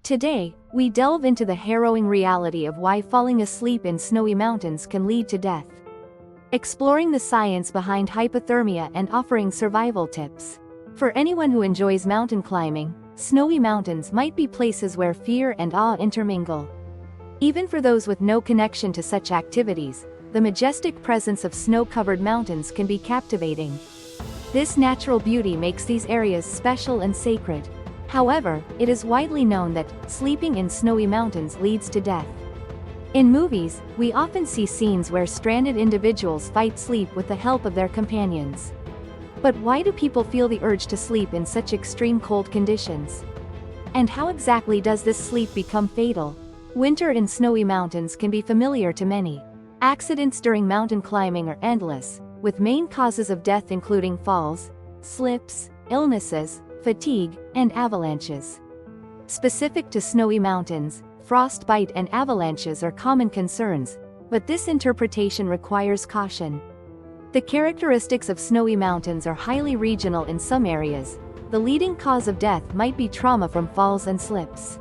Today, we delve into the harrowing reality of why falling asleep in snowy mountains can lead to death. Exploring the science behind hypothermia and offering survival tips. For anyone who enjoys mountain climbing, snowy mountains might be places where fear and awe intermingle. Even for those with no connection to such activities, the majestic presence of snow-covered mountains can be captivating. This natural beauty makes these areas special and sacred. However, it is widely known that sleeping in snowy mountains leads to death. In movies, we often see scenes where stranded individuals fight sleep with the help of their companions. But why do people feel the urge to sleep in such extreme cold conditions? And how exactly does this sleep become fatal? Winter in snowy mountains can be familiar to many. Accidents during mountain climbing are endless, with main causes of death including falls, slips, illnesses, fatigue, and avalanches. Specific to snowy mountains, frostbite and avalanches are common concerns, but this interpretation requires caution. The characteristics of snowy mountains are highly regional in some areas. The leading cause of death might be trauma from falls and slips,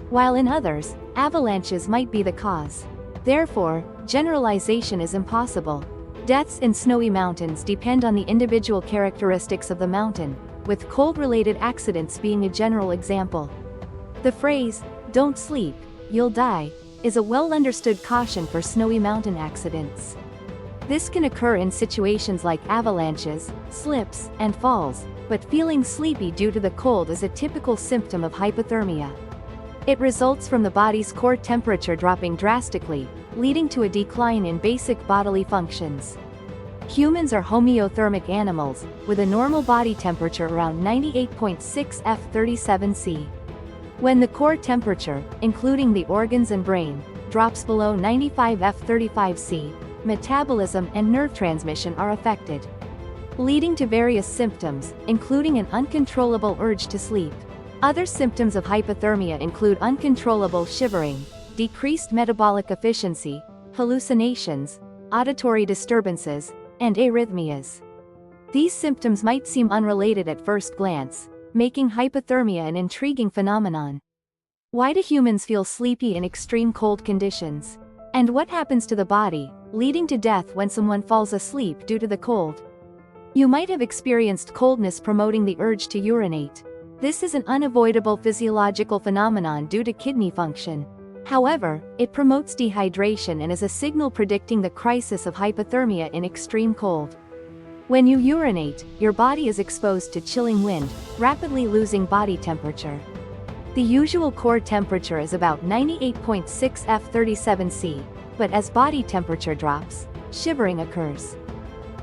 while in others, avalanches might be the cause. Therefore, generalization is impossible. Deaths in snowy mountains depend on the individual characteristics of the mountain, with cold-related accidents being a general example. The phrase, "Don't sleep, you'll die," is a well-understood caution for snowy mountain accidents. This can occur in situations like avalanches, slips, and falls, but feeling sleepy due to the cold is a typical symptom of hypothermia. It results from the body's core temperature dropping drastically, leading to a decline in basic bodily functions. Humans are homeothermic animals, with a normal body temperature around 98.6 F-37 When the core temperature, including the organs and brain, drops below 95 F-35 metabolism and nerve transmission are affected, leading to various symptoms, including an uncontrollable urge to sleep. Other symptoms of hypothermia include uncontrollable shivering, decreased metabolic efficiency, hallucinations, auditory disturbances, and arrhythmias. These symptoms might seem unrelated at first glance, making hypothermia an intriguing phenomenon. Why do humans feel sleepy in extreme cold conditions? And what happens to the body, leading to death when someone falls asleep due to the cold? You might have experienced coldness promoting the urge to urinate. This is an unavoidable physiological phenomenon due to kidney function. However, it promotes dehydration and is a signal predicting the crisis of hypothermia in extreme cold. When you urinate, your body is exposed to chilling wind, rapidly losing body temperature. The usual core temperature is about 98.6 F-37 but as body temperature drops, shivering occurs.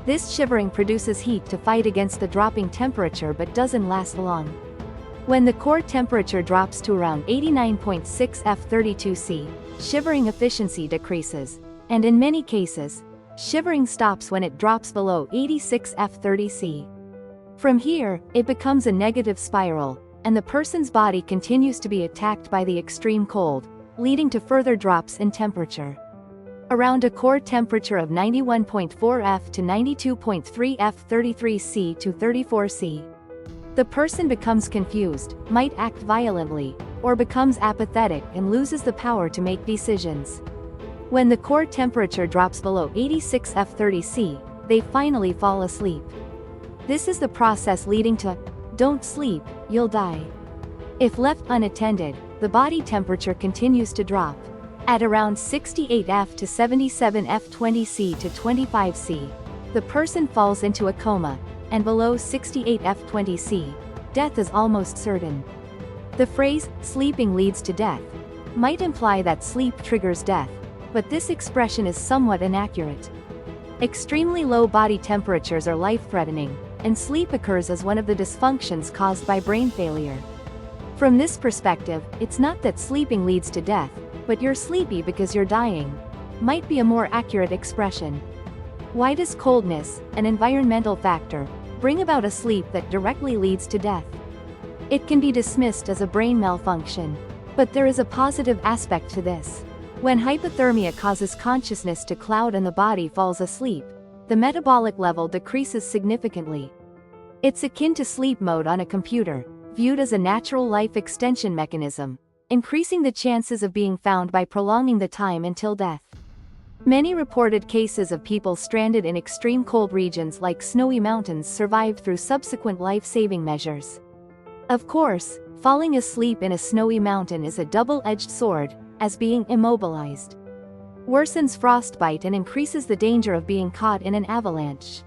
This shivering produces heat to fight against the dropping temperature but doesn't last long. When the core temperature drops to around 89.6 F-32 shivering efficiency decreases, and in many cases, shivering stops when it drops below 86 F-30 From here, it becomes a negative spiral, and the person's body continues to be attacked by the extreme cold, leading to further drops in temperature. Around a core temperature of 91.4 F to 92.3 F-33 to 34 the person becomes confused, might act violently, or becomes apathetic and loses the power to make decisions. When the core temperature drops below 86 F-30 they finally fall asleep. This is the process leading to, "Don't sleep, you'll die." If left unattended, the body temperature continues to drop. At around 68 F to 77 F-20 to 25 the person falls into a coma, and below 68 F-20 death is almost certain. The phrase, "sleeping leads to death," might imply that sleep triggers death, but this expression is somewhat inaccurate. Extremely low body temperatures are life-threatening, and sleep occurs as one of the dysfunctions caused by brain failure. From this perspective, it's not that sleeping leads to death, but you're sleepy because you're dying, might be a more accurate expression. Why does coldness, an environmental factor, bring about a sleep that directly leads to death? It can be dismissed as a brain malfunction, but there is a positive aspect to this. When hypothermia causes consciousness to cloud and the body falls asleep, the metabolic level decreases significantly. It's akin to sleep mode on a computer, viewed as a natural life extension mechanism, increasing the chances of being found by prolonging the time until death. Many reported cases of people stranded in extreme cold regions like snowy mountains survived through subsequent life-saving measures. Of course, falling asleep in a snowy mountain is a double-edged sword, as being immobilized worsens frostbite and increases the danger of being caught in an avalanche.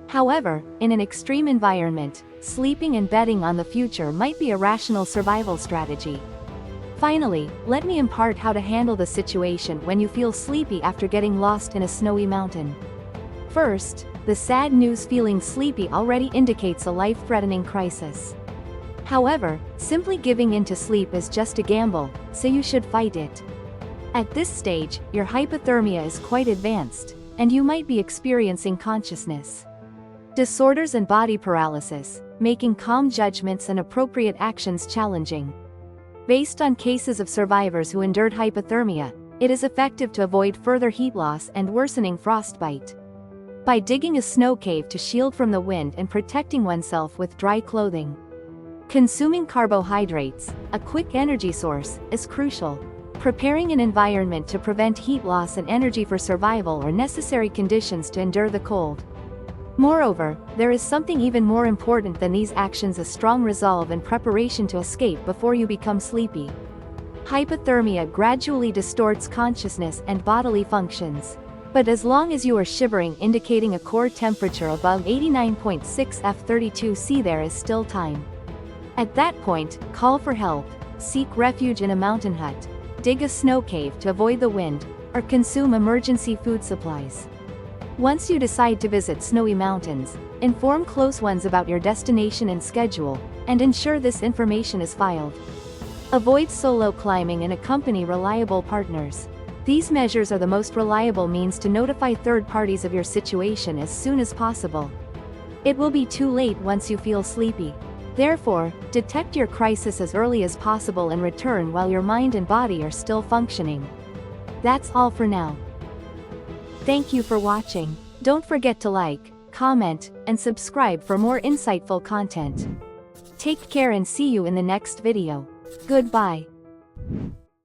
However, in an extreme environment, sleeping and betting on the future might be a rational survival strategy. Finally, let me impart how to handle the situation when you feel sleepy after getting lost in a snowy mountain. First, the sad news: feeling sleepy already indicates a life-threatening crisis. However, simply giving in to sleep is just a gamble, so you should fight it. At this stage, your hypothermia is quite advanced, and you might be experiencing consciousness disorders and body paralysis, making calm judgments and appropriate actions challenging. Based on cases of survivors who endured hypothermia, it is effective to avoid further heat loss and worsening frostbite by digging a snow cave to shield from the wind and protecting oneself with dry clothing. Consuming carbohydrates, a quick energy source, is crucial. Preparing an environment to prevent heat loss and energy for survival are necessary conditions to endure the cold. Moreover, there is something even more important than these actions: a strong resolve and preparation to escape before you become sleepy. Hypothermia gradually distorts consciousness and bodily functions. But as long as you are shivering, indicating a core temperature above 89.6 F32 there is still time. At that point, call for help, seek refuge in a mountain hut, dig a snow cave to avoid the wind, or consume emergency food supplies. Once you decide to visit snowy mountains, inform close ones about your destination and schedule, and ensure this information is filed. Avoid solo climbing and accompany reliable partners. These measures are the most reliable means to notify third parties of your situation as soon as possible. It will be too late once you feel sleepy. Therefore, detect your crisis as early as possible and return while your mind and body are still functioning. That's all for now. Thank you for watching. Don't forget to like, comment, and subscribe for more insightful content. Take care and see you in the next video. Goodbye.